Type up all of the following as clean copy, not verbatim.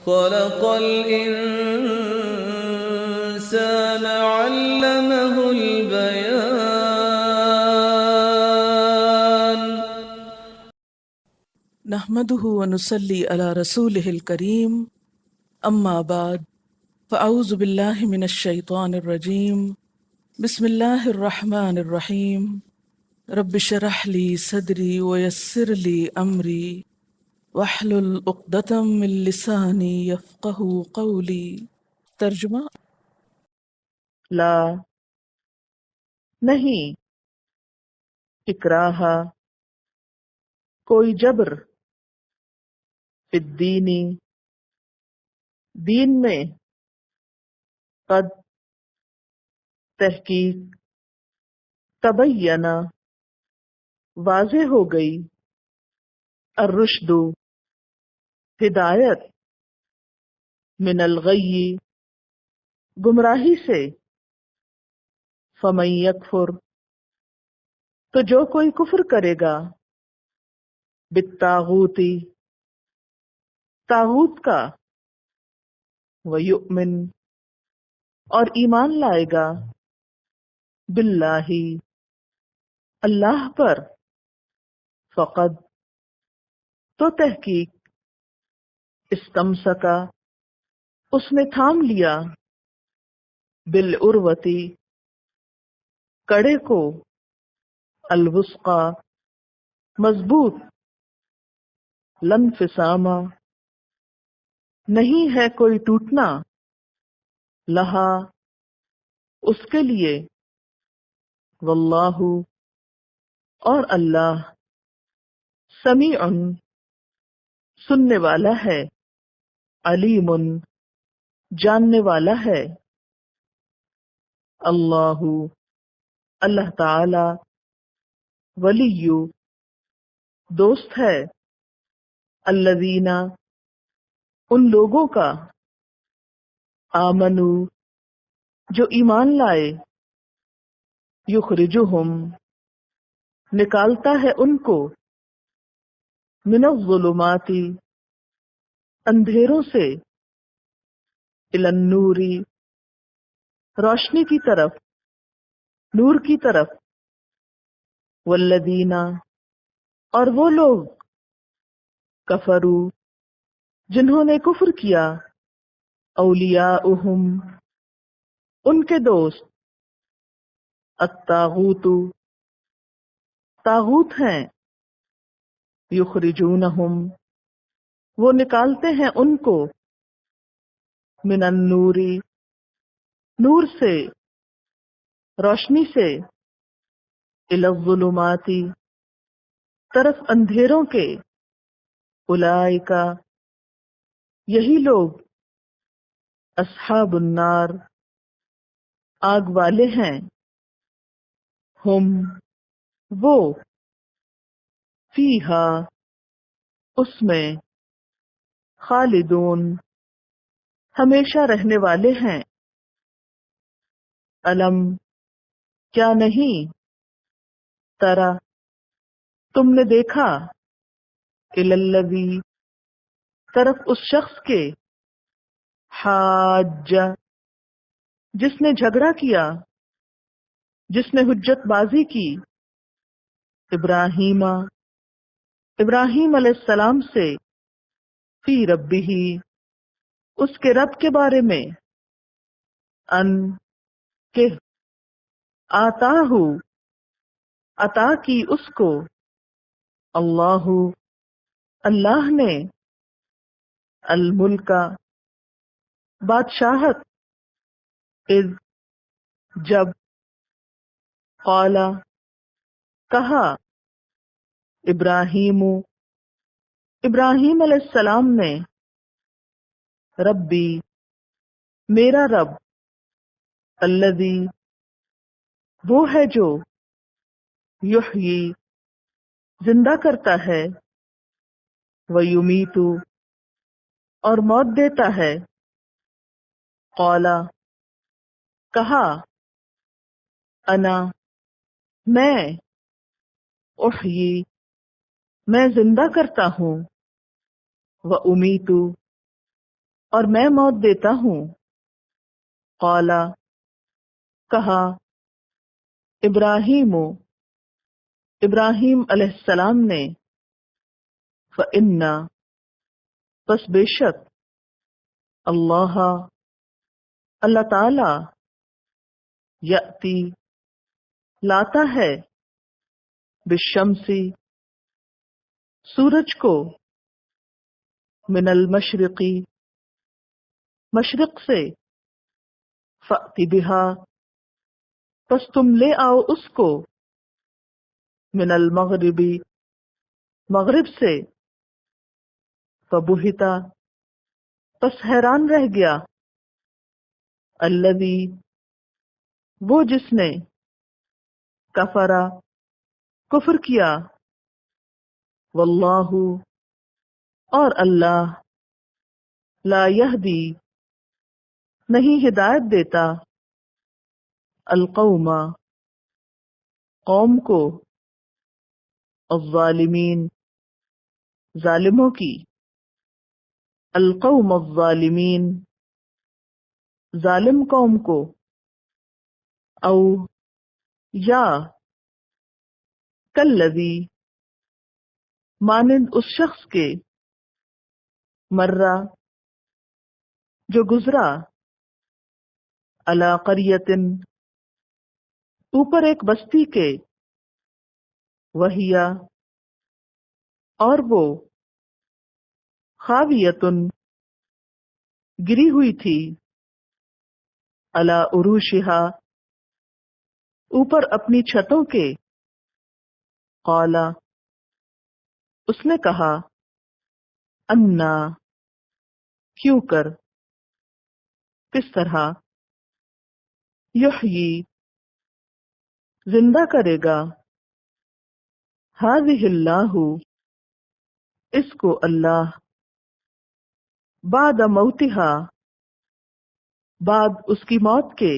خلق الإنسان علمه البيان. نحمده ونصلي على رسوله الكريم، اما بعد، فاعوذ بالله من الشيطان الرجيم. بسم الله الرحمن الرحيم. رب اشرح لي صدري ويسر لي امري واحلل عقدة من لساني يفقهوا قولي. ترجمہ: لا، نہیں، اکراہ، کوئی جبر، فی الدین، دین میں، قد، تحقیق، تبین، واضح ہو گئی، الرشد، ہدایت، من الغی، گمراہی سے، فمن یکفر، تو جو کوئی کفر کرے گا، بالطاغوت، طاغوت کا، ویؤمن، اور ایمان لائے گا، باللہ، اللہ پر، فقد، تو تحقیق، استمسکا، اس نے تھام لیا، بالعروتی، کڑے کو، الوثقی، مضبوط، لانفصام، نہیں ہے کوئی ٹوٹنا، لہا، اس کے لیے، واللہ، اور اللہ، سمیع، سننے والا ہے، علیم، جاننے والا ہے، اللہ، اللہ تعالی، ولی، دوست ہے، الذین، ان لوگوں کا، آمنو، جو ایمان لائے، یخرجہم، نکالتا ہے ان کو، من الظلمات، اندھیروں سے، الی النور، روشنی کی طرف، نور کی طرف، والذین، اور وہ لوگ، کفروا، جنہوں نے کفر کیا، اولیاؤہم، ان کے دوست، الطاغوت، طاغوت ہیں، یخرجونہم، وہ نکالتے ہیں ان کو، من النور، نور سے، روشنی سے، الی الظلمات، طرف اندھیروں کے، اولئک، یہی لوگ، اصحاب النار، آگ والے ہیں، ہم، وہ، فیہا، اس میں، خالدون، ہمیشہ رہنے والے ہیں، الم، کیا نہیں، ترا، تم نے دیکھا، الی الذی، طرف اس شخص کے، حاج، جس نے جھگڑا کیا، جس نے حجت بازی کی، ابراہیم، ابراہیم علیہ السلام سے، فی ربہ، اس کے رب کے بارے میں، ان، کہ، آتاہ، عطا کی اس کو، اللہ، اللہ نے، الملک، بادشاہت، اذ، جب، قال، کہا، ابراہیم، ابراہیم علیہ السلام نے، ربی، میرا رب، الذی، وہ ہے جو، یحیی، زندہ کرتا ہے، ویمیت، اور موت دیتا ہے، قال، کہا، انا، میں، احیی، میں زندہ کرتا ہوں، وامیت، اور میں موت دیتا ہوں۔ قالا، کہا، ابراہیم علیہ السلام نے، فَإِنَّا، پس بے شک، اللہ تعالی، یأتی، لاتا ہے، بالشمسی، سورج کو، من المشرقی، مشرق سے، فأتی بہا، پس تم لے آؤ اس کو، من المغربی، مغرب سے، فبہتا، پس حیران رہ گیا، الذی، وہ جس نے، کفرا، کفر کیا، واللہ، اور اللہ، لا یہدی، نہیں ہدایت دیتا، القوم، قوم کو، الظالمین، ظالموں کی، القوم الظالمین، ظالم قوم کو، او، یا، کالذی، مانند اس شخص کے، مرہ، جو گزرا، علی قریۃ، اوپر ایک بستی کے، وہیا، اور وہ، خاویۃ، گری ہوئی تھی، علی عروشہا، اوپر اپنی چھتوں کے، قالا، اس نے کہا، انا، کیوں کر، کس طرح، یحیی، زندہ کرے گا، ہذہ اللہ، اس کو اللہ، بعد موتہا، بعد اس کی موت کے،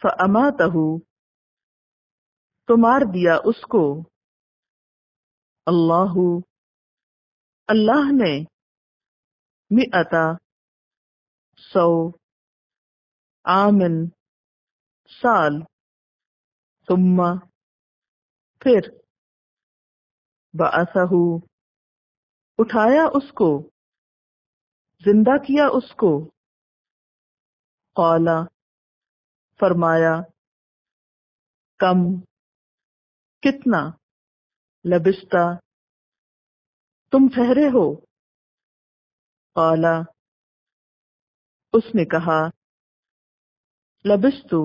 فاماتہ، تو مار دیا اس کو، اللہ نے، مئتا، 100، عامن، سال، ثم، پھر، بعثہ، اٹھایا اس کو، زندہ کیا اس کو، قالا، فرمایا، کم، کتنا، لبستا، تم ٹھہرے ہو، قالا، اس نے کہا، لبستو،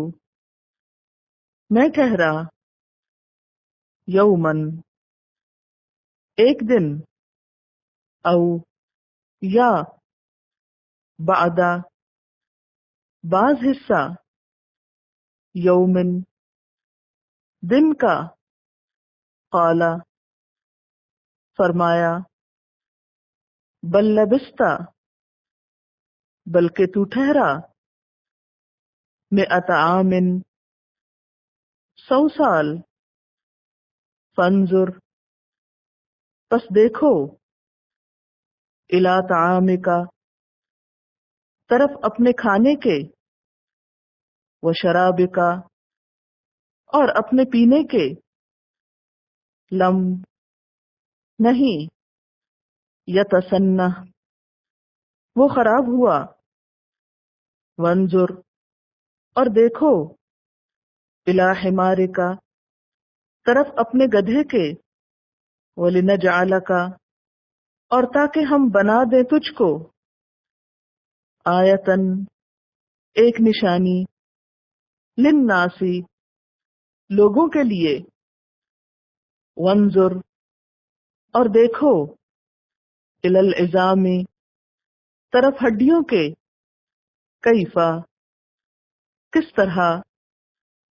میں ٹھہرا، یومن، ایک دن، او، یا، بعدا، بعض حصہ، یومن، دن کا، قالا، فرمایا، بل لبستا، بلکہ تو ٹھہرا، مئۃ عام، 100 سال، فانظر، پس دیکھو، الی طعامک، طرف اپنے کھانے کے، وشرابک، اور اپنے پینے کے، لم، نہیں، یتسنہ، وہ خراب ہوا، وانظر، اور دیکھو، الی حمارک، طرف اپنے گدھے کے، ولنجعلک، اور تاکہ ہم بنا دیں تجھ کو، آیتن، ایک نشانی، للناسی، لوگوں کے لیے، وانظر، اور دیکھو، الی العظام، طرف ہڈیوں کے، کیفا، کس طرح،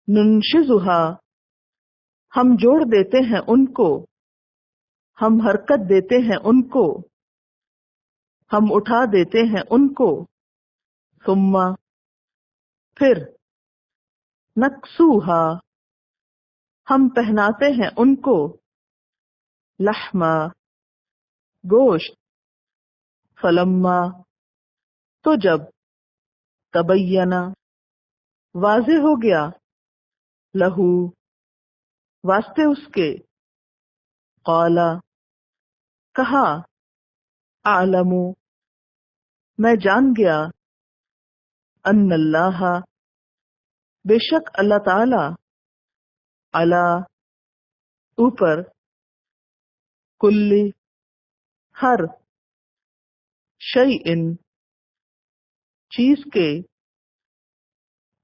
ننشزھا، ہم جوڑ دیتے ہیں ان کو، ہم حرکت دیتے ہیں ان کو، ہم اٹھا دیتے ہیں ان کو، ثم، پھر، نکسوہا، ہم پہناتے ہیں ان کو، لحما، گوشت، فلما تو جب تبینہ واضح ہو گیا لہو واسطے اس کے قالا کہا اعلم میں جان گیا ان اللہ بے شک اللہ تعالی علی اوپر کل ہر شیء چیز کے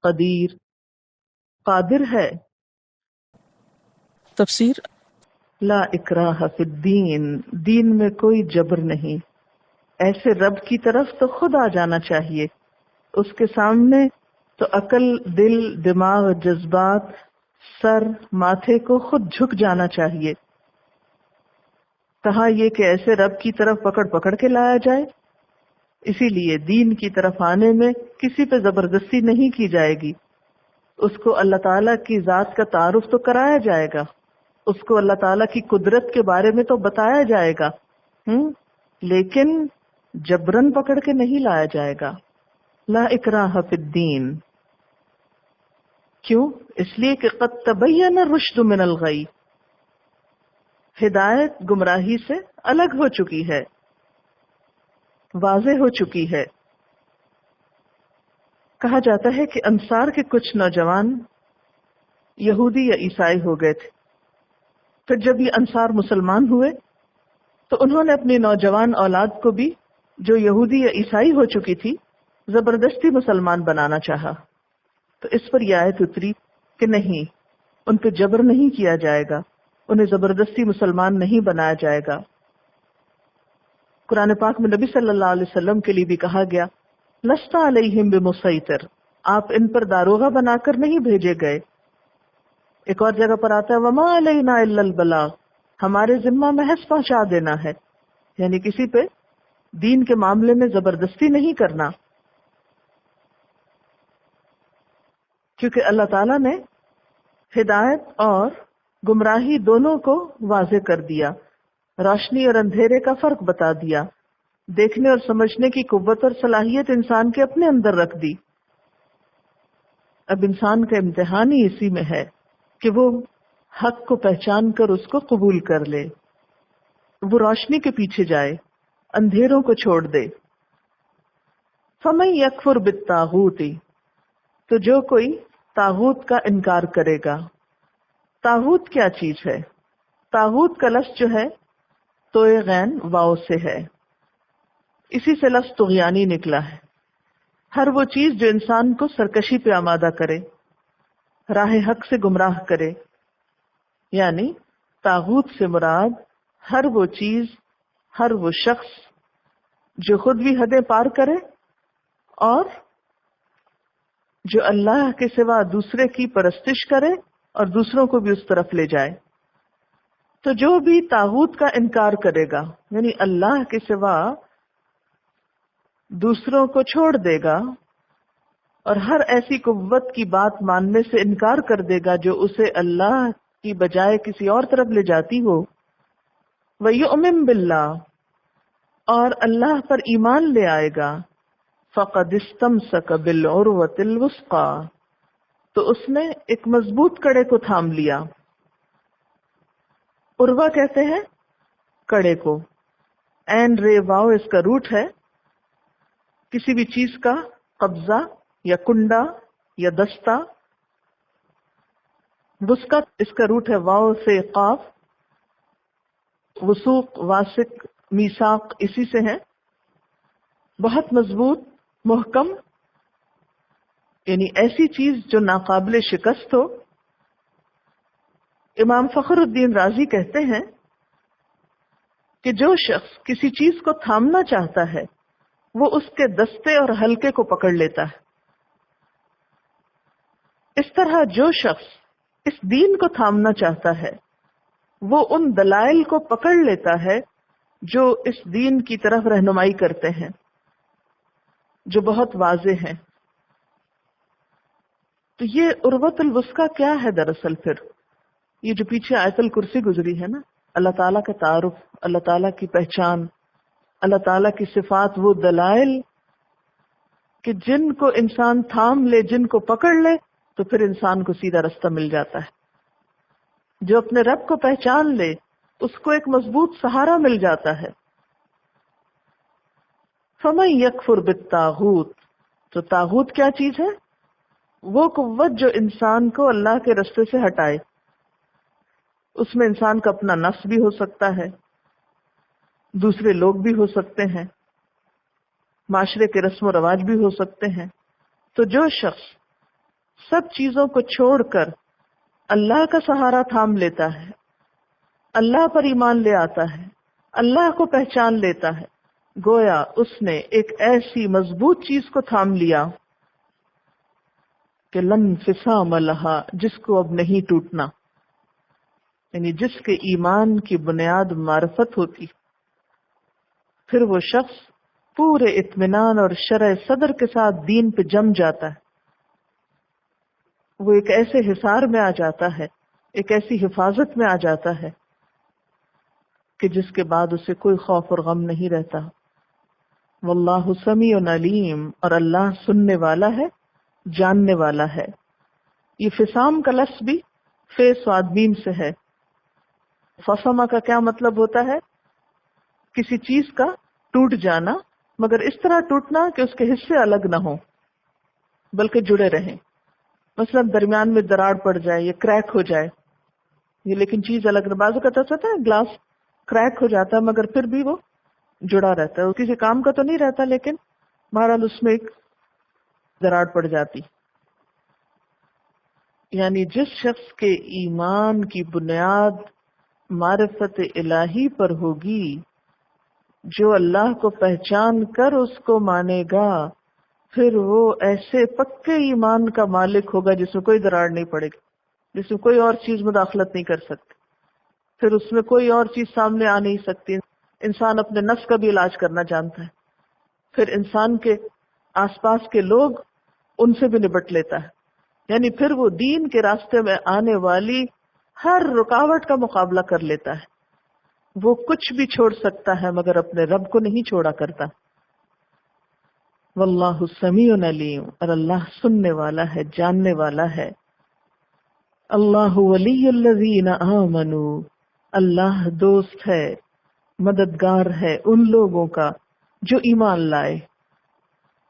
قدیر قادر ہے تفسیر لا اکراہ فی الدین دین میں کوئی جبر نہیں. ایسے رب کی طرف تو خود آ جانا چاہیے، اس کے سامنے تو عقل، دل، دماغ، جذبات، سر، ماتھے کو خود جھک جانا چاہیے. کہا یہ کہ ایسے رب کی طرف پکڑ پکڑ کے لایا جائے. اسی لیے دین کی طرف آنے میں کسی پہ زبردستی نہیں کی جائے گی. اس کو اللہ تعالیٰ کی ذات کا تعارف تو کرایا جائے گا، اس کو اللہ تعالیٰ کی قدرت کے بارے میں تو بتایا جائے گا، لیکن جبرن پکڑ کے نہیں لایا جائے گا. لا اکراہ فی الدین. کیوں؟ اس لیے کہ قد تبین الرشد من الغی، ہدایت گمراہی سے الگ ہو چکی ہے، واضح ہو چکی ہے. کہا جاتا ہے کہ انصار کے کچھ نوجوان یہودی یا عیسائی ہو گئے تھے. پھر جب یہ انصار مسلمان ہوئے تو انہوں نے اپنی نوجوان اولاد کو بھی جو یہودی یا عیسائی ہو چکی تھی زبردستی مسلمان بنانا چاہا. تو اس پر یہ آیت اتری کہ نہیں، ان پہ جبر نہیں کیا جائے گا، انہیں زبردستی مسلمان نہیں بنایا جائے گا. قرآن پاک میں نبی صلی اللہ علیہ وسلم کے لیے بھی کہا گیا لست علیہم بمسیطر، آپ ان پر داروغہ بنا کر نہیں بھیجے گئے. ایک اور جگہ پر آتا ہے وما علینا الا البلاغ، ہمارے ذمہ محض پہنچا دینا ہے، یعنی کسی پہ دین کے معاملے میں زبردستی نہیں کرنا. کیونکہ اللہ تعالیٰ نے ہدایت اور گمراہی دونوں کو واضح کر دیا، روشنی اور اندھیرے کا فرق بتا دیا، دیکھنے اور سمجھنے کی قوت اور صلاحیت انسان کے اپنے اندر رکھ دی. اب انسان کا امتحان ہی اسی میں ہے کہ وہ حق کو پہچان کر اس کو قبول کر لے، وہ روشنی کے پیچھے جائے، اندھیروں کو چھوڑ دے. فَمَن يَكْفُرْ بِالطَّاغُوتِ، تو جو کوئی طاغوت کا انکار کرے گا. طاغوت کیا چیز ہے؟ طاغوت کا لفظ جو ہے توئے غین واؤ سے ہے، اسی سے لفظ طغیانی نکلا ہے. ہر وہ چیز جو انسان کو سرکشی پہ آمادہ کرے، راہ حق سے گمراہ کرے. یعنی طاغوت سے مراد ہر وہ چیز، ہر وہ شخص جو خود بھی حدیں پار کرے اور جو اللہ کے سوا دوسرے کی پرستش کرے اور دوسروں کو بھی اس طرف لے جائے. تو جو بھی طاغوت کا انکار کرے گا، یعنی اللہ کے سوا دوسروں کو چھوڑ دے گا اور ہر ایسی قوت کی بات ماننے سے انکار کر دے گا جو اسے اللہ کی بجائے کسی اور طرف لے جاتی ہو. وَيُؤْمِن بِاللَّهِ، اور اللہ پر ایمان لے آئے گا. فَقَدِ اسْتَمْسَكَ بِالْعُرْوَةِ الْوُثْقَىٰ، تو اس نے ایک مضبوط کڑے کو تھام لیا. عروہ کہتے ہیں کڑے کو. عین رے واو اس کا روٹ ہے. کسی بھی چیز کا قبضہ یا کنڈا یا دستہ. وثقہ اس کا روٹ ہے واو سے قاف. وثوق، واسق، میثاق اسی سے ہے. بہت مضبوط، محکم، یعنی ایسی چیز جو ناقابل شکست ہو. امام فخر الدین رازی کہتے ہیں کہ جو شخص کسی چیز کو تھامنا چاہتا ہے وہ اس کے دستے اور حلقے کو پکڑ لیتا ہے. اس طرح جو شخص اس دین کو تھامنا چاہتا ہے وہ ان دلائل کو پکڑ لیتا ہے جو اس دین کی طرف رہنمائی کرتے ہیں، جو بہت واضح ہیں. تو یہ عروۃ الوثقیٰ کیا ہے دراصل؟ پھر یہ جو پیچھے آیت الکرسی گزری ہے نا، اللہ تعالیٰ کا تعارف، اللہ تعالیٰ کی پہچان، اللہ تعالیٰ کی صفات وہ دلائل کہ جن کو انسان تھام لے، جن کو پکڑ لے تو پھر انسان کو سیدھا رستہ مل جاتا ہے۔ جو اپنے رب کو پہچان لے اس کو ایک مضبوط سہارا مل جاتا ہے۔ فَمَن يَكْفُرْ بِالطَّاغُوتِ، تو طاغوت کیا چیز ہے؟ وہ قوت جو انسان کو اللہ کے رستے سے ہٹائے۔ اس میں انسان کا اپنا نفس بھی ہو سکتا ہے، دوسرے لوگ بھی ہو سکتے ہیں، معاشرے کے رسم و رواج بھی ہو سکتے ہیں۔ تو جو شخص سب چیزوں کو چھوڑ کر اللہ کا سہارا تھام لیتا ہے، اللہ پر ایمان لے آتا ہے، اللہ کو پہچان لیتا ہے، گویا اس نے ایک ایسی مضبوط چیز کو تھام لیا کہ لن انفصام لہا، جس کو اب نہیں ٹوٹنا، یعنی جس کے ایمان کی بنیاد معرفت ہوتی، پھر وہ شخص پورے اطمینان اور شرح صدر کے ساتھ دین پہ جم جاتا ہے۔ وہ ایک ایسے حصار میں آ جاتا ہے، ایک ایسی حفاظت میں آ جاتا ہے کہ جس کے بعد اسے کوئی خوف اور غم نہیں رہتا۔ واللہ سمیع علیم، اور اللہ سننے والا ہے، جاننے والا ہے۔ یہ فسام کا لفظ بھی فے صاد میم سے ہے۔ فسما کا کیا مطلب ہوتا ہے؟ کسی چیز کا ٹوٹ جانا، مگر اس طرح ٹوٹنا کہ اس کے حصے الگ نہ ہوں بلکہ جڑے رہیں۔ مثلا درمیان میں دراڑ پڑ جائے یا کریک ہو جائے، یہ لیکن چیز الگ نہ، بعض اوقات ایسا ہوتا ہے گلاس کریک ہو جاتا ہے مگر پھر بھی وہ جڑا رہتا ہے، وہ کسی کام کا تو نہیں رہتا لیکن بہرحال اس میں ایک دراڑ پڑ جاتی۔ یعنی جس شخص کے ایمان کی بنیاد معرفت الہی پر ہوگی، جو اللہ کو پہچان کر اس کو مانے گا، پھر وہ ایسے پکے ایمان کا مالک ہوگا جس میں کوئی دراڑ نہیں پڑے گی، جس میں کوئی اور چیز مداخلت نہیں کر سکتی، پھر اس میں کوئی اور چیز سامنے آ نہیں سکتی۔ انسان اپنے نفس کا بھی علاج کرنا جانتا ہے، پھر انسان کے آس پاس کے لوگ ان سے بھی نبٹ لیتا ہے، یعنی پھر وہ دین کے راستے میں آنے والی ہر رکاوٹ کا مقابلہ کر لیتا ہے۔ وہ کچھ بھی چھوڑ سکتا ہے مگر اپنے رب کو نہیں چھوڑا کرتا۔ واللہ سمیع علیم، اور اللہ سننے والا ہے، جاننے والا ہے۔ اللہ ولی الذین آمنوا، اللہ دوست ہے، مددگار ہے ان لوگوں کا جو ایمان لائے۔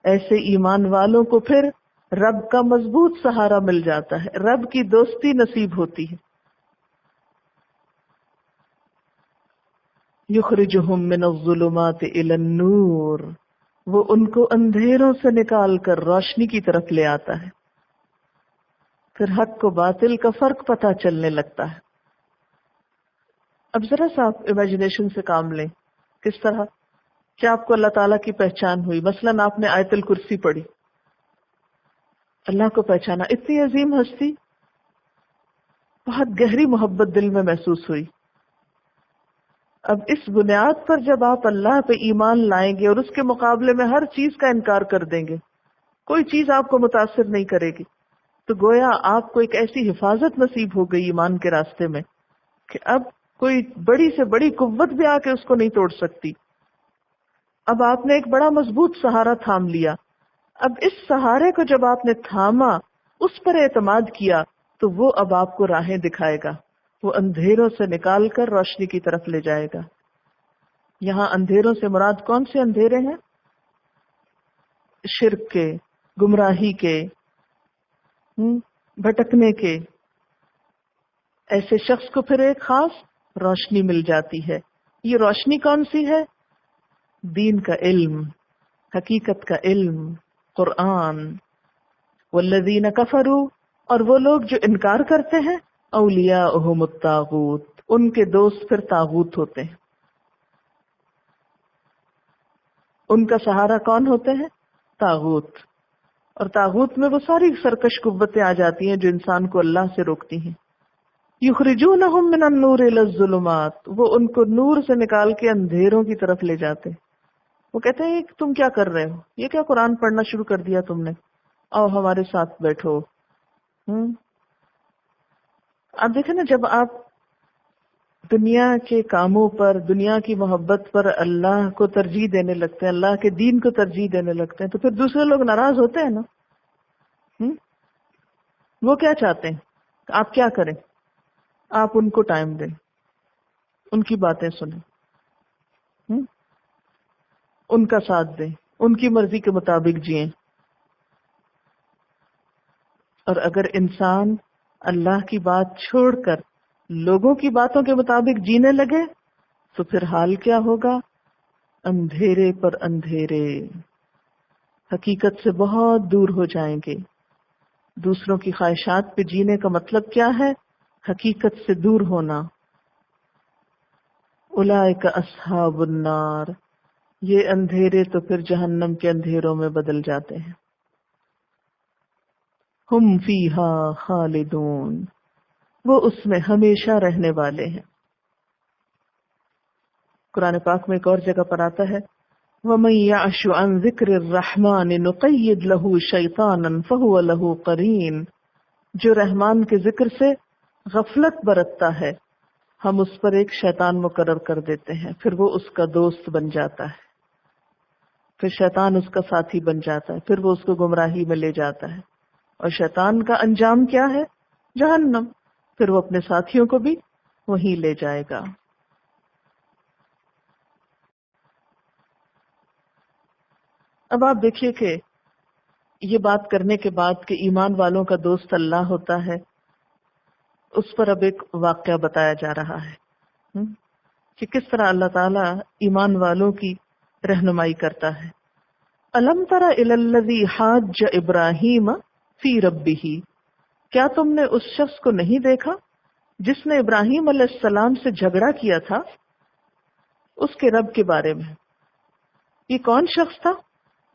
ایسے ایمان والوں کو پھر رب کا مضبوط سہارا مل جاتا ہے، رب کی دوستی نصیب ہوتی ہے۔ یخرجہم من الظلمات الی النور، وہ ان کو اندھیروں سے نکال کر روشنی کی طرف لے آتا ہے، پھر حق کو باطل کا فرق پتہ چلنے لگتا ہے۔ اب ذرا سا آپ امیجنیشن سے کام لیں، کس طرح کیا آپ کو اللہ تعالیٰ کی پہچان ہوئی؟ مثلاً آپ نے آیت الکرسی پڑھی، اللہ کو پہچانا، اتنی عظیم ہستی، بہت گہری محبت دل میں محسوس ہوئی۔ اب اس بنیاد پر جب آپ اللہ پہ ایمان لائیں گے اور اس کے مقابلے میں ہر چیز کا انکار کر دیں گے، کوئی چیز آپ کو متاثر نہیں کرے گی، تو گویا آپ کو ایک ایسی حفاظت نصیب ہو گئی ایمان کے راستے میں کہ اب کوئی بڑی سے بڑی قوت بھی آ کے اس کو نہیں توڑ سکتی۔ اب آپ نے ایک بڑا مضبوط سہارا تھام لیا۔ اب اس سہارے کو جب آپ نے تھاما، اس پر اعتماد کیا، تو وہ اب آپ کو راہیں دکھائے گا، وہ اندھیروں سے نکال کر روشنی کی طرف لے جائے گا۔ یہاں اندھیروں سے مراد کون سے اندھیرے ہیں؟ شرک کے، گمراہی کے، بھٹکنے کے۔ ایسے شخص کو پھر ایک خاص روشنی مل جاتی ہے۔ یہ روشنی کون سی ہے؟ دین کا علم، حقیقت کا علم، قرآن۔ والذین کفروا، اور وہ لوگ جو انکار کرتے ہیں، اولیاءہم الطاغوت، ان کے دوست پھر طاغوت ہوتے ہیں۔ ان کا سہارا کون ہوتے ہیں؟ طاغوت۔ اور طاغوت میں وہ ساری سرکش قوتیں آ جاتی ہیں جو انسان کو اللہ سے روکتی ہیں۔ یخرجونہم من النور الی الظلمات، وہ ان کو نور سے نکال کے اندھیروں کی طرف لے جاتے ہیں۔ وہ کہتے ہیں تم کیا کر رہے ہو؟ یہ کیا قرآن پڑھنا شروع کر دیا تم نے؟ آؤ ہمارے ساتھ بیٹھو۔ آپ دیکھیں نا، جب آپ دنیا کے کاموں پر، دنیا کی محبت پر اللہ کو ترجیح دینے لگتے ہیں، اللہ کے دین کو ترجیح دینے لگتے ہیں، تو پھر دوسرے لوگ ناراض ہوتے ہیں نا. وہ کیا چاہتے ہیں؟ آپ کیا کریں؟ آپ ان کو ٹائم دیں، ان کی باتیں سنیں، ان کا ساتھ دیں، ان کی مرضی کے مطابق جئیں. اور اگر انسان اللہ کی بات چھوڑ کر لوگوں کی باتوں کے مطابق جینے لگے تو پھر حال کیا ہوگا؟ اندھیرے پر اندھیرے، حقیقت سے بہت دور ہو جائیں گے. دوسروں کی خواہشات پہ جینے کا مطلب کیا ہے؟ حقیقت سے دور ہونا. اولئک اصحاب النار، یہ اندھیرے تو پھر جہنم کے اندھیروں میں بدل جاتے ہیں. ہم فیہا خالدون، وہ اس میں ہمیشہ رہنے والے ہیں. قرآن پاک میں ایک اور جگہ پر آتا ہے وَمَن يَعْشُ عَن ذِكْرِ الرَّحْمَنِ نُقَيِّدْ لَهُ شَيْطَانًا فَهُوَ لَهُ قَرِينٌ، جو رحمان کے ذکر سے غفلت برتتا ہے ہم اس پر ایک شیطان مقرر کر دیتے ہیں، پھر وہ اس کا دوست بن جاتا ہے، پھر شیطان اس کا ساتھی بن جاتا ہے، پھر وہ اس کو گمراہی میں لے جاتا ہے. اور شیطان کا انجام کیا ہے؟ جہنم. پھر وہ اپنے ساتھیوں کو بھی وہیں لے جائے گا. اب آپ دیکھیے کہ یہ بات کرنے کے بعد کہ ایمان والوں کا دوست اللہ ہوتا ہے، اس پر اب ایک واقعہ بتایا جا رہا ہے کہ کس طرح اللہ تعالیٰ ایمان والوں کی رہنمائی کرتا ہے. الم تر الی الذی حاج ابراہیم فی ربہ، کیا تم نے اس شخص کو نہیں دیکھا جس نے ابراہیم علیہ السلام سے جھگڑا کیا تھا اس کے رب کے بارے میں؟ یہ کون شخص تھا؟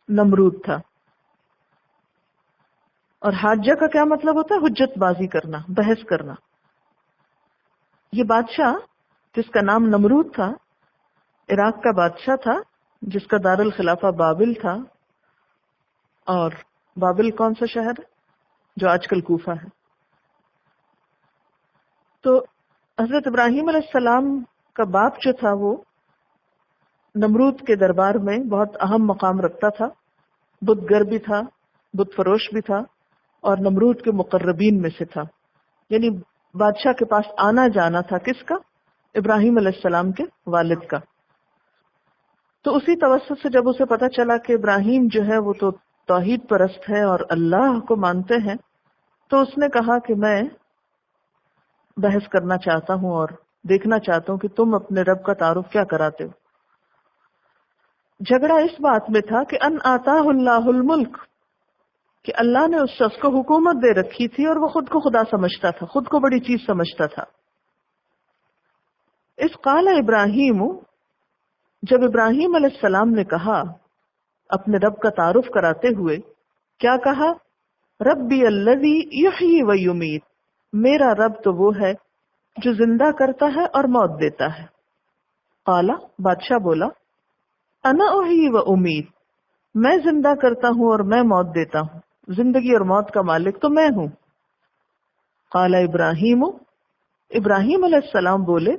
نمرود تھا. اور حاجہ کا کیا مطلب ہوتا ہے؟ حجت بازی کرنا، بحث کرنا. یہ بادشاہ جس کا نام نمرود تھا، عراق کا بادشاہ تھا جس کا دارالخلافہ بابل تھا. اور بابل کون سا شہر ہے؟ جو آج کل کوفہ ہے. تو حضرت ابراہیم علیہ السلام کا باپ جو تھا وہ نمرود کے دربار میں بہت اہم مقام رکھتا تھا. بت گر بھی تھا، بت فروش بھی تھا، اور نمرود کے مقربین میں سے تھا. یعنی بادشاہ کے پاس آنا جانا تھا کس کا؟ ابراہیم علیہ السلام کے والد کا. تو اسی توسط سے جب اسے پتا چلا کہ ابراہیم جو ہے وہ تو توحید پرست ہے اور اللہ کو مانتے ہیں، تو اس نے کہا کہ میں بحث کرنا چاہتا ہوں اور دیکھنا چاہتا ہوں کہ تم اپنے رب کا تعارف کیا کراتے ہو. جھگڑا اس بات میں تھا کہ ان آتاہ اللہ الملک، کہ اللہ نے اس شخص کو حکومت دے رکھی تھی اور وہ خود کو خدا سمجھتا تھا، خود کو بڑی چیز سمجھتا تھا. اس قال ابراہیم، جب ابراہیم علیہ السلام نے کہا اپنے رب کا تعارف کراتے ہوئے، کیا کہا؟ ربی الذی یحیی و یمیت، میرا رب تو وہ ہے جو زندہ کرتا ہے اور موت دیتا ہے. قال، بادشاہ بولا، انا احیی و امیت، میں زندہ کرتا ہوں اور میں موت دیتا ہوں، زندگی اور موت کا مالک تو میں ہوں. قال ابراہیم، ابراہیم علیہ السلام بولے،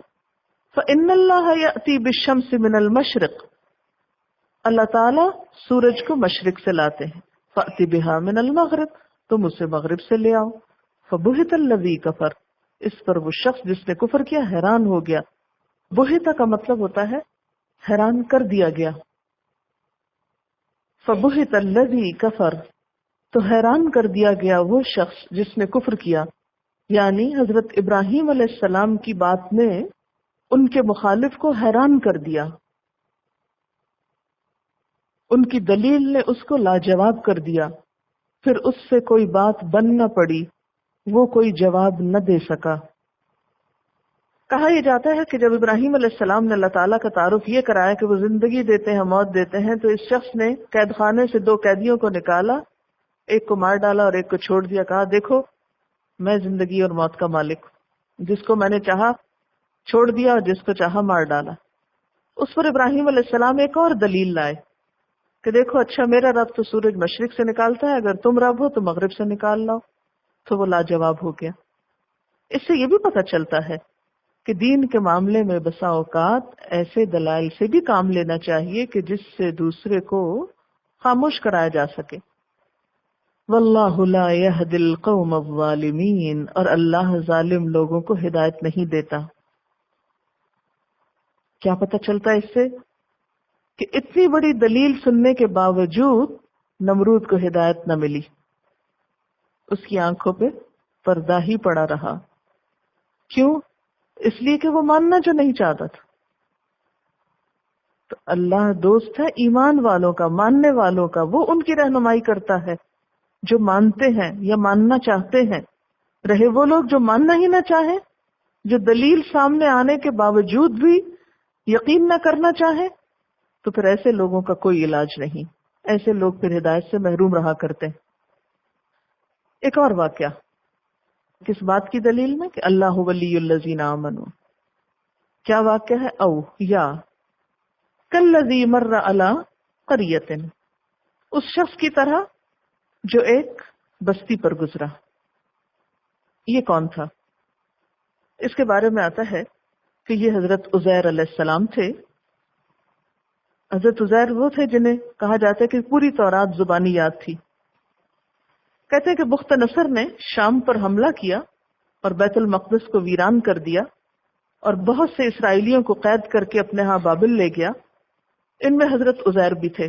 فإن اللہ یأتی بالشمس من المشرق، اللہ تعالیٰ سورج کو مشرق سے لاتے ہیں. فأتی بہا من المغرب، تم اسے مغرب سے لے آؤ. فبہت الذی کفر، اس پر وہ شخص جس نے کفر کیا حیران ہو گیا. بہتا کا مطلب ہوتا ہے حیران کر دیا گیا. فبہت الذی کفر، تو حیران کر دیا گیا وہ شخص جس نے کفر کیا. یعنی حضرت ابراہیم علیہ السلام کی بات نے ان کے مخالف کو حیران کر دیا، ان کی دلیل نے اس کو لاجواب کر دیا. پھر اس سے کوئی بات بن نہ پڑی، وہ کوئی جواب نہ دے سکا. کہا یہ جاتا ہے کہ جب ابراہیم علیہ السلام نے اللہ تعالیٰ کا تعارف یہ کرایا کہ وہ زندگی دیتے ہیں موت دیتے ہیں، تو اس شخص نے قید خانے سے 2 قیدیوں کو نکالا، ایک کو مار ڈالا اور ایک کو چھوڑ دیا. کہا دیکھو میں زندگی اور موت کا مالک ہوں، جس کو میں نے چاہا چھوڑ دیا اور جس کو چاہا مار ڈالا. اس پر ابراہیم علیہ السلام ایک اور دلیل لائے کہ دیکھو اچھا میرا رب تو سورج مشرق سے نکالتا ہے، اگر تم رب ہو تو مغرب سے نکال لاؤ. تو وہ لاجواب ہو گیا. اس سے یہ بھی پتہ چلتا ہے کہ دین کے معاملے میں بسا اوقات ایسے دلائل سے بھی کام لینا چاہیے کہ جس سے دوسرے کو خاموش کرایا جا سکے. واللہ لا یہدی القوم الظالمین، اور اللہ ظالم لوگوں کو ہدایت نہیں دیتا. کیا پتہ چلتا ہے اس سے؟ کہ اتنی بڑی دلیل سننے کے باوجود نمرود کو ہدایت نہ ملی، اس کی آنکھوں پہ پردہ ہی پڑا رہا. کیوں؟ اس لیے کہ وہ ماننا جو نہیں چاہتا تھا. تو اللہ دوست ہے ایمان والوں کا، ماننے والوں کا، وہ ان کی رہنمائی کرتا ہے جو مانتے ہیں یا ماننا چاہتے ہیں. رہے وہ لوگ جو ماننا ہی نہ چاہیں، جو دلیل سامنے آنے کے باوجود بھی یقین نہ کرنا چاہیں، تو پھر ایسے لوگوں کا کوئی علاج نہیں. ایسے لوگ پھر ہدایت سے محروم رہا کرتے ہیں. ایک اور واقعہ کس بات کی دلیل میں کہ اللہ ولی الذین آمنوا. کیا واقعہ ہے؟ او یا کالذی مر علی قریۃ، اس شخص کی طرح جو ایک بستی پر گزرا. یہ کون تھا؟ اس کے بارے میں آتا ہے کہ یہ حضرت عزیر علیہ السلام تھے. حضرت عزیر وہ تھے جنہیں کہا جاتا ہے کہ پوری تورات زبانی یاد تھی. کہتے ہیں کہ بخت نصر نے شام پر حملہ کیا اور بیت المقدس کو ویران کر دیا اور بہت سے اسرائیلیوں کو قید کر کے اپنے ہاں بابل لے گیا. ان میں حضرت عزیر بھی تھے.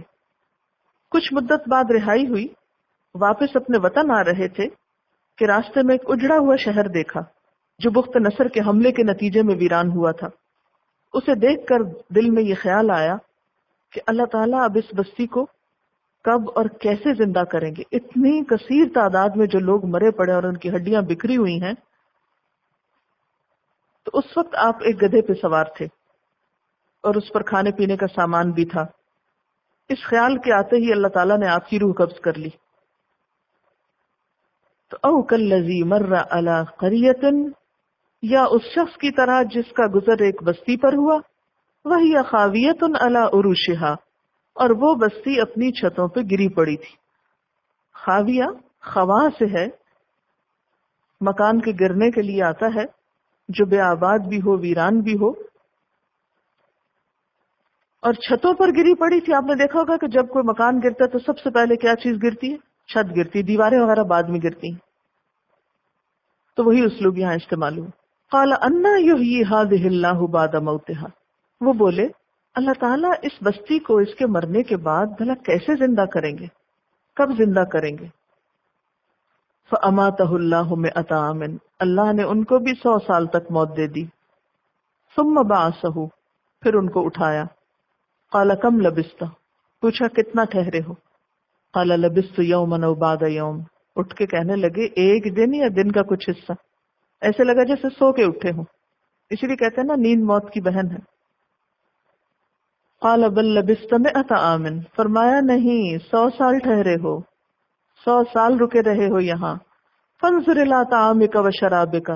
کچھ مدت بعد رہائی ہوئی، واپس اپنے وطن آ رہے تھے کہ راستے میں ایک اجڑا ہوا شہر دیکھا جو بخت نصر کے حملے کے نتیجے میں ویران ہوا تھا. اسے دیکھ کر دل میں یہ خیال آیا کہ اللہ تعالیٰ اب اس بستی کو کب اور کیسے زندہ کریں گے. اتنی کثیر تعداد میں جو لوگ مرے پڑے اور ان کی ہڈیاں بکھری ہوئی ہیں. تو اس وقت آپ ایک گدھے پہ سوار تھے اور اس پر کھانے پینے کا سامان بھی تھا. اس خیال کے آتے ہی اللہ تعالیٰ نے آپ کی روح قبض کر لی. تو او کالذی مر علی قریۃ، یا اس شخص کی طرح جس کا گزر ایک بستی پر ہوا، وہی خاویۃ علی عروشہا، اور وہ بستی اپنی چھتوں پہ گری پڑی تھی. خاویہ خوا سے ہے، مکان کے گرنے کے لیے آتا ہے جو بے آباد بھی ہو، ویران بھی ہو. اور چھتوں پر گری پڑی تھی. آپ نے دیکھا ہوگا کہ جب کوئی مکان گرتا ہے تو سب سے پہلے کیا چیز گرتی ہے؟ چھت گرتی، دیواریں وغیرہ بعد میں گرتی ہیں. تو وہی اسلوب یہاں استعمال ہوا. قال انا یحیی ہذہ اللہ بعد موتہا، وہ بولے اللہ تعالیٰ اس بستی کو اس کے مرنے کے بعد بھلا کیسے زندہ کریں گے، کب زندہ کریں گے؟ فاماتہ اللہ مئۃ عام، اللہ نے ان کو بھی 100 سال تک موت دے دی. ثم بعثہ، پھر ان کو اٹھایا. قال کم لبثت، پوچھا کتنا ٹھہرے ہو؟ قال لبثت یوما او بعد یوم، اٹھ کے کہنے لگے ایک دن یا دن کا کچھ حصہ. ایسے لگا جیسے سو کے اٹھے ہوں. اسی لیے کہتے ہیں نا نیند موت کی بہن ہے. قال بل لبثت مئۃ عام، فرمایا نہیں 100 سال ٹھہرے ہو، 100 سال رکے رہے ہو یہاں. فانظر الی طعامک و شرابک،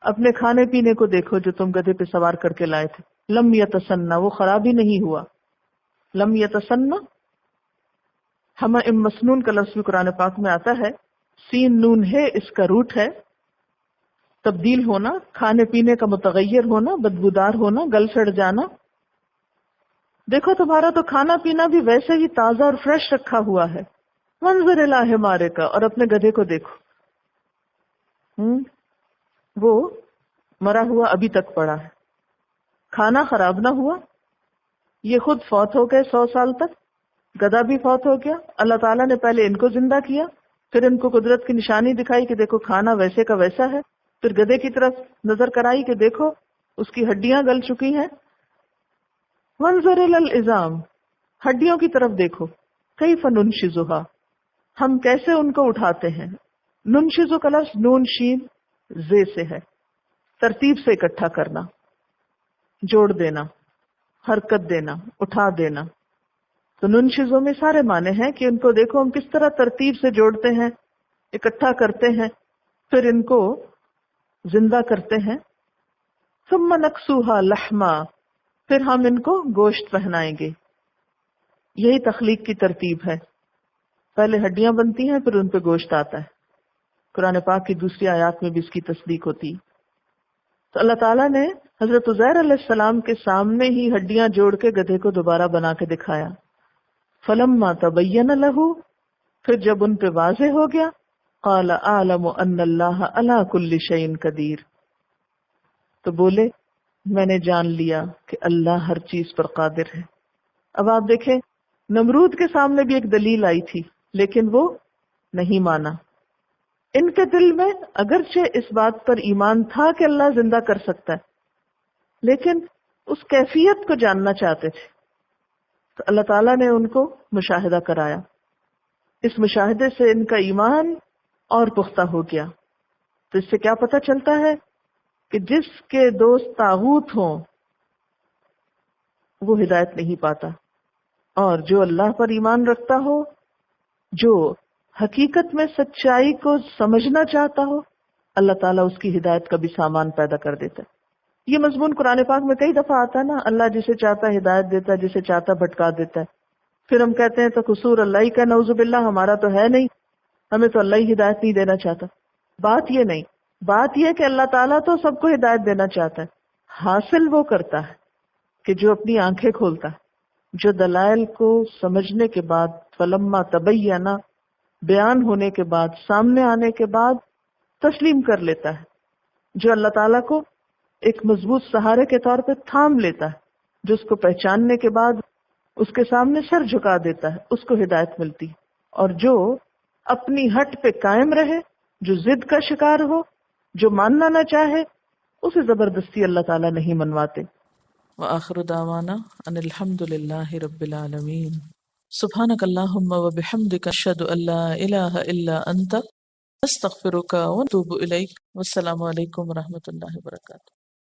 اپنے کھانے پینے کو دیکھو جو تم گدھے پہ سوار کر کے لائے تھے. لم یتسنہ، وہ خراب ہی نہیں ہوا. لم یتسنہ ہم مسنون کا لفظ بھی قرآن پاک میں آتا ہے. سین نون ہے، اس کا روٹ ہے تبدیل ہونا، کھانے پینے کا متغیر ہونا، بدبودار ہونا، گل سڑ جانا. دیکھو تمہارا تو کھانا پینا بھی ویسے ہی تازہ اور فریش رکھا ہوا ہے. منظر الی حمارک، اور اپنے گدھے کو دیکھو، وہ مرا ہوا ابھی تک پڑا ہے، کھانا خراب نہ ہوا. یہ خود فوت ہو گئے 100 سال تک، گدھا بھی فوت ہو گیا. اللہ تعالیٰ نے پہلے ان کو زندہ کیا، پھر ان کو قدرت کی نشانی دکھائی کہ دیکھو کھانا ویسے کا ویسا ہے. پھر گدھے کی طرف نظر کرائی کہ دیکھو اس کی ہڈیاں گل چکی ہیں. منظر العظام، ہڈیوں کی طرف دیکھو. کیف ننشزھا، ہم کیسے ان کو اٹھاتے ہیں. ننشزو کا لفظ نون شین زے سے ہے، ترتیب سے اکٹھا کرنا، جوڑ دینا، حرکت دینا، اٹھا دینا. تو ننشزو میں سارے معنی ہیں کہ ان کو دیکھو ہم کس طرح ترتیب سے جوڑتے ہیں، اکٹھا کرتے ہیں، پھر ان کو زندہ کرتے ہیں. ثم نکسوها لحما، پھر ہم ان کو گوشت پہنائیں گے. یہی تخلیق کی ترتیب ہے، پہلے ہڈیاں بنتی ہیں پھر ان پہ گوشت آتا ہے. قرآن پاک کی دوسری آیات میں بھی اس کی تصدیق ہوتی. تو اللہ تعالیٰ نے حضرت عزیر علیہ السلام کے سامنے ہی ہڈیاں جوڑ کے گدھے کو دوبارہ بنا کے دکھایا. فلما تبین لہ، پھر جب ان پہ واضح ہو گیا، قال اعلم ان اللہ علی کل شیء قدیر، تو بولے میں نے جان لیا کہ اللہ ہر چیز پر قادر ہے. اب آپ دیکھیں نمرود کے سامنے بھی ایک دلیل آئی تھی لیکن وہ نہیں مانا. ان کے دل میں اگرچہ اس بات پر ایمان تھا کہ اللہ زندہ کر سکتا ہے، لیکن اس کیفیت کو جاننا چاہتے تھے. تو اللہ تعالیٰ نے ان کو مشاہدہ کرایا. اس مشاہدے سے ان کا ایمان اور پختہ ہو گیا. تو اس سے کیا پتہ چلتا ہے کہ جس کے دوست طاغوت ہوں وہ ہدایت نہیں پاتا، اور جو اللہ پر ایمان رکھتا ہو، جو حقیقت میں سچائی کو سمجھنا چاہتا ہو، اللہ تعالیٰ اس کی ہدایت کا بھی سامان پیدا کر دیتا ہے. یہ مضمون قرآن پاک میں کئی دفعہ آتا ہے نا، اللہ جسے چاہتا ہے ہدایت دیتا ہے، جسے چاہتا بھٹکا دیتا ہے. پھر ہم کہتے ہیں تو قصور اللہ ہی کا، نعوذ باللہ، ہمارا تو ہے نہیں، ہمیں تو اللہ ہی ہدایت نہیں دینا چاہتا. بات یہ نہیں، بات یہ کہ اللہ تعالیٰ تو سب کو ہدایت دینا چاہتا ہے. حاصل وہ کرتا ہے کہ جو اپنی آنکھیں کھولتا ہے، جو دلائل کو سمجھنے کے بعد، فلما تبینہ، بیان ہونے کے بعد، سامنے آنے کے بعد تسلیم کر لیتا ہے، جو اللہ تعالیٰ کو ایک مضبوط سہارے کے طور پہ تھام لیتا ہے، جو اس کو پہچاننے کے بعد اس کے سامنے سر جھکا دیتا ہے، اس کو ہدایت ملتی. اور جو اپنی ہٹ پہ قائم رہے، جو ضد کا شکار ہو، جو ماننا نہ چاہے، اسے زبردستی اللہ تعالیٰ نہیں منواتے. وآخر دعوانا ان الحمد للہ رب العالمین. سبحانک اللہم وبحمدک اشہد ان لا الہ الا انت استغفرک واتوب الیک. والسلام علیکم ورحمۃ اللہ وبرکاتہ.